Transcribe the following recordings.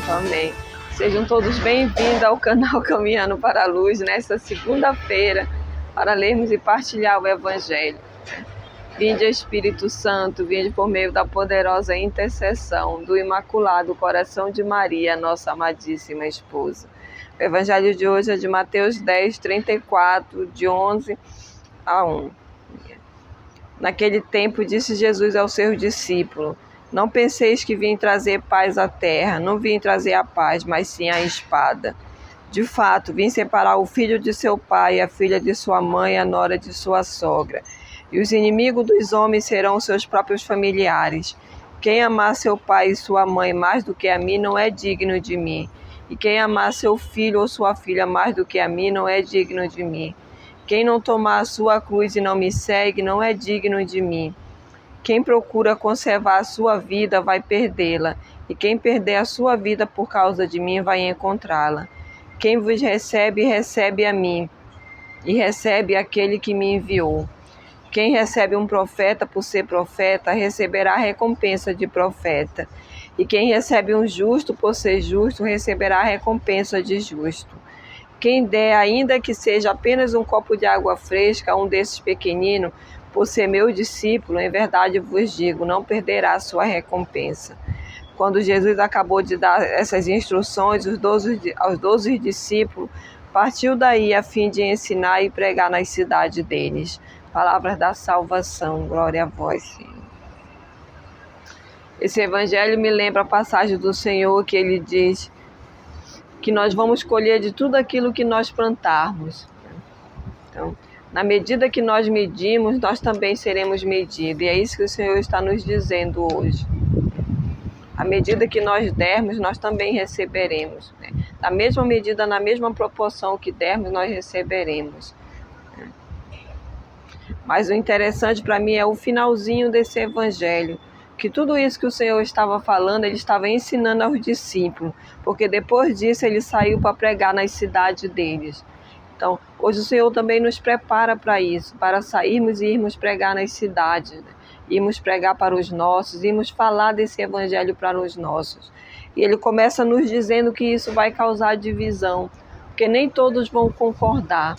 Amém. Sejam todos bem-vindos ao canal Caminhando para a Luz, nesta segunda-feira, para lermos e partilhar o Evangelho. Vinde, Espírito Santo, vinde por meio da poderosa intercessão do Imaculado Coração de Maria, nossa amadíssima esposa. O Evangelho de hoje é de Mateus 10, 34, de 11 a 1. Naquele tempo disse Jesus aos seus discípulos: não penseis que vim trazer paz à terra, não vim trazer a paz, mas sim a espada. De fato, vim separar o filho de seu pai, a filha de sua mãe, a nora de sua sogra. E os inimigos dos homens serão seus próprios familiares. Quem amar seu pai e sua mãe mais do que a mim não é digno de mim. E quem amar seu filho ou sua filha mais do que a mim não é digno de mim. Quem não tomar a sua cruz e não me segue não é digno de mim. Quem procura conservar a sua vida vai perdê-la, e quem perder a sua vida por causa de mim vai encontrá-la. Quem vos recebe, recebe a mim, e recebe aquele que me enviou. Quem recebe um profeta por ser profeta, receberá a recompensa de profeta. E quem recebe um justo por ser justo, receberá a recompensa de justo. Quem der, ainda que seja apenas um copo de água fresca a um desses pequeninos, por ser meu discípulo, em verdade vos digo, não perderá a sua recompensa. Quando Jesus acabou de dar essas instruções aos 12 discípulos, partiu daí a fim de ensinar e pregar nas cidades deles. Palavras da salvação, glória a vós, Senhor. Esse evangelho me lembra a passagem do Senhor que ele diz que nós vamos colher de tudo aquilo que nós plantarmos. Então, na medida que nós medimos, nós também seremos medidos. E é isso que o Senhor está nos dizendo hoje. À medida que nós dermos, nós também receberemos. Na mesma medida, na mesma proporção que dermos, nós receberemos. Mas o interessante para mim é o finalzinho desse evangelho. Que tudo isso que o Senhor estava falando, ele estava ensinando aos discípulos. Porque depois disso, ele saiu para pregar nas cidades deles. Então, hoje o Senhor também nos prepara para isso, para sairmos e irmos pregar nas cidades, né? Irmos pregar para os nossos, irmos falar desse evangelho para os nossos. E ele começa nos dizendo que isso vai causar divisão, porque nem todos vão concordar.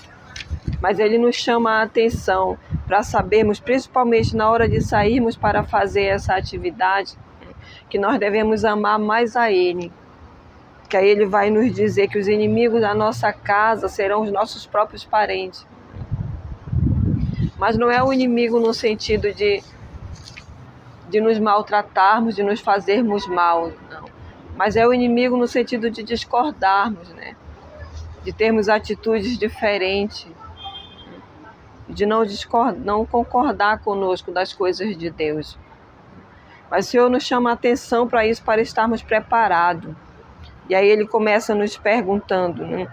Mas ele nos chama a atenção para sabermos, principalmente na hora de sairmos para fazer essa atividade, que nós devemos amar mais a ele. Que aí ele vai nos dizer que os inimigos da nossa casa serão os nossos próprios parentes. Mas não é o inimigo no sentido de nos maltratarmos, de nos fazermos mal, não. Mas é o inimigo no sentido de discordarmos, né? De termos atitudes diferentes, de não concordar conosco das coisas de Deus. Mas o Senhor nos chama a atenção para isso, para estarmos preparados. E aí ele começa nos perguntando, né?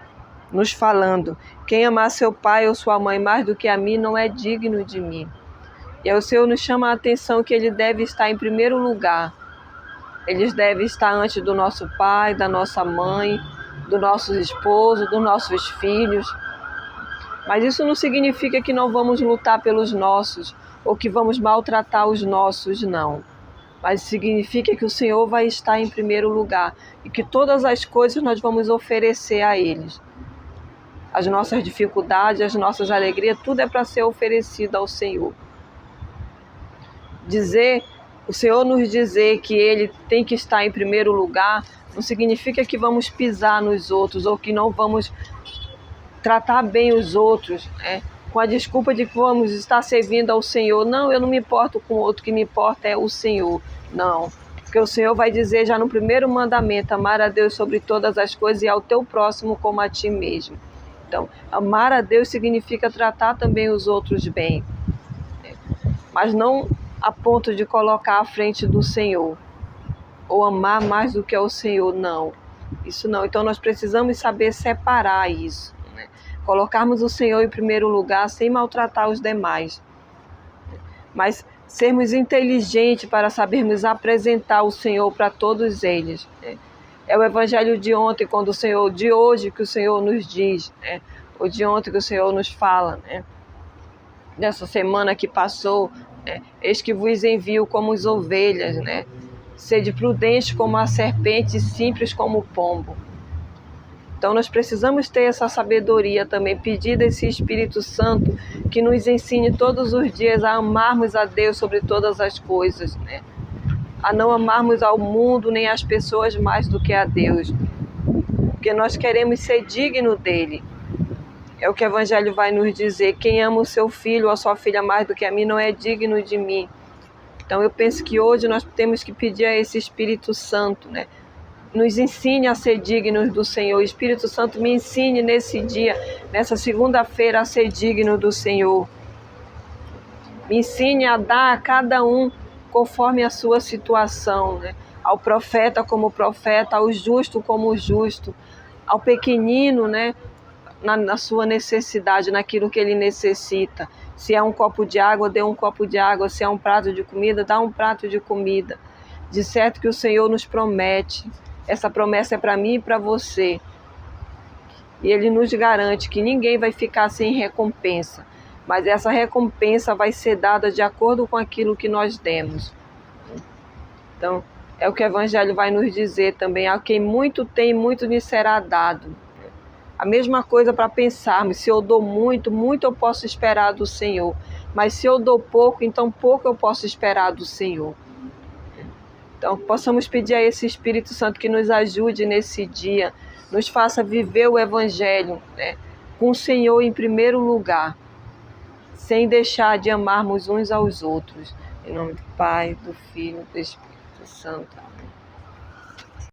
Nos falando, quem amar seu pai ou sua mãe mais do que a mim não é digno de mim. E aí o Senhor nos chama a atenção que ele deve estar em primeiro lugar. Eles devem estar antes do nosso pai, da nossa mãe, do nosso esposo, dos nossos filhos. Mas isso não significa que não vamos lutar pelos nossos, ou que vamos maltratar os nossos, não. Mas significa que o Senhor vai estar em primeiro lugar e que todas as coisas nós vamos oferecer a eles. As nossas dificuldades, as nossas alegrias, tudo é para ser oferecido ao Senhor. O Senhor nos dizer que Ele tem que estar em primeiro lugar não significa que vamos pisar nos outros ou que não vamos tratar bem os outros, né? Com a desculpa de que vamos estar servindo ao Senhor. Não, eu não me importo com o outro, o que me importa é o Senhor. Não, porque o Senhor vai dizer já no primeiro mandamento, amar a Deus sobre todas as coisas e ao teu próximo como a ti mesmo. Então, amar a Deus significa tratar também os outros bem, né? Mas não a ponto de colocar à frente do Senhor, ou amar mais do que ao Senhor, não. Isso não. Então nós precisamos saber separar isso. Colocarmos o Senhor em primeiro lugar sem maltratar os demais. Mas sermos inteligentes para sabermos apresentar o Senhor para todos eles. É o evangelho de ontem, quando o Senhor, de hoje que o Senhor nos diz, né? Ou de ontem que o Senhor nos fala, né? Nessa semana que passou, eis que vos envio como as ovelhas, né? Sede prudente como a serpente e simples como o pombo. Então nós precisamos ter essa sabedoria também, pedir desse Espírito Santo que nos ensine todos os dias a amarmos a Deus sobre todas as coisas, né? A não amarmos ao mundo nem as pessoas mais do que a Deus, porque nós queremos ser dignos dele. É o que o Evangelho vai nos dizer: quem ama o seu filho ou a sua filha mais do que a mim não é digno de mim. Então eu penso que hoje nós temos que pedir a esse Espírito Santo, né? Nos ensine a ser dignos do Senhor. Espírito Santo, me ensine nesse dia, nessa segunda-feira, a ser digno do Senhor. Me ensine a dar a cada um conforme a sua situação, né? Ao profeta como profeta, ao justo como justo, ao pequenino, né? Na sua necessidade, naquilo que ele necessita. Se é um copo de água, dê um copo de água. Se é um prato de comida, dá um prato de comida. De certo que o Senhor nos promete. Essa promessa é para mim e para você. E Ele nos garante que ninguém vai ficar sem recompensa. Mas essa recompensa vai ser dada de acordo com aquilo que nós demos. Então, é o que o Evangelho vai nos dizer também. A quem muito tem, muito lhe será dado. A mesma coisa para pensarmos. Se eu dou muito, muito eu posso esperar do Senhor. Mas se eu dou pouco, então pouco eu posso esperar do Senhor. Então, possamos pedir a esse Espírito Santo que nos ajude nesse dia, nos faça viver o Evangelho, né, com o Senhor em primeiro lugar, sem deixar de amarmos uns aos outros. Em nome do Pai, do Filho e do Espírito Santo.